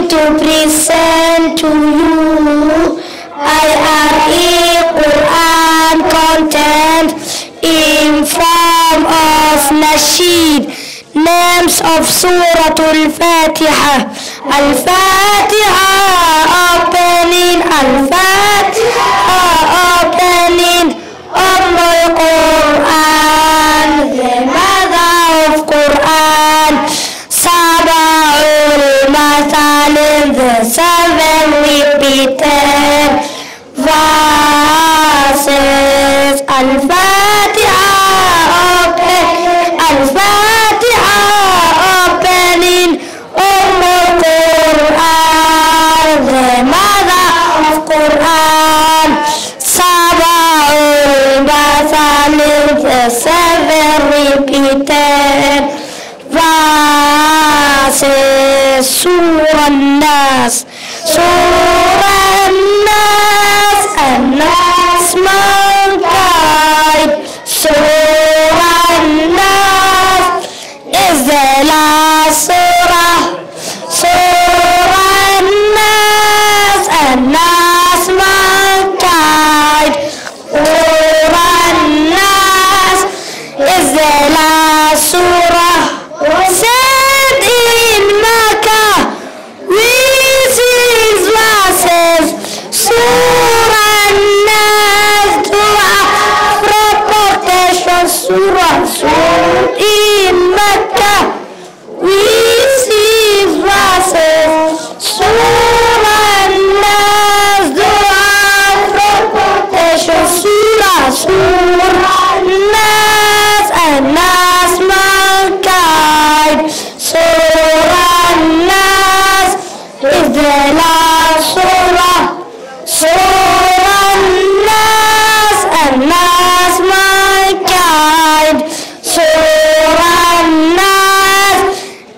to present to you IRE Quran content in form of nasheed. Names of Surah Al-Fatiha. Al-Fatiha opening, Al-Fatiha opening Quran, the mother of Quran. Saba'ul Mathalim, the 7 repeated verses. Al-Fatiha opening, Al-Fatiha opening Quran, the mother of Quran. Saba'ul Mathalim, the 7 repeated verses. Surah An-Nas, Surah An-Nas, An-Nas mankind. Surah An-Nas is the last surah. Surah An-Nas, An-Nas mankind. Surah An-Nas is the last surah. Said in Makkah, with his verses. Surah An-Nas, dua protection. Surah in Makkah, with his verses. Surah An-Nas, dua protection. Surah An-Nas, An-Nas mankind. Surah An-Nas is the last surah. Surah An-Nas, An-Nas mankind. Surah An-Nas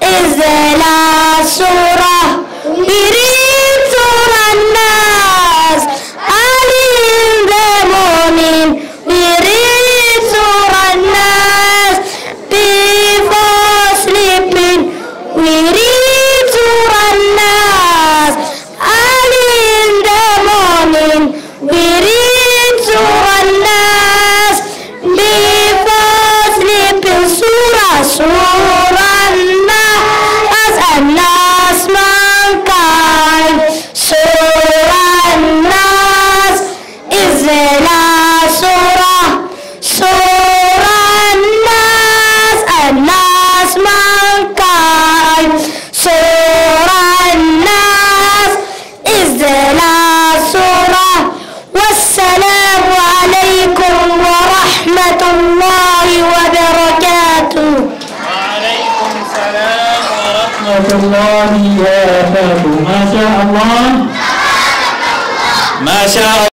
is the last surah. We read Surah An-Nas early in the morning. We read Surah An-Nas before sleeping. We read Surah An-Nas early in the morning. We read Surah An-Nas before sleeping. Surah An-Nas, An-Nas mankind. Surah An-Nas is the last surah. Surah An-Nas, An-Nas mankind. Surah An-Nas is the last surah. Wassalamu alaykum wa rahmatullahi wa barakatuh. وعليكم السلام ورحمة الله وبركاته. ما شاء الله ما شاء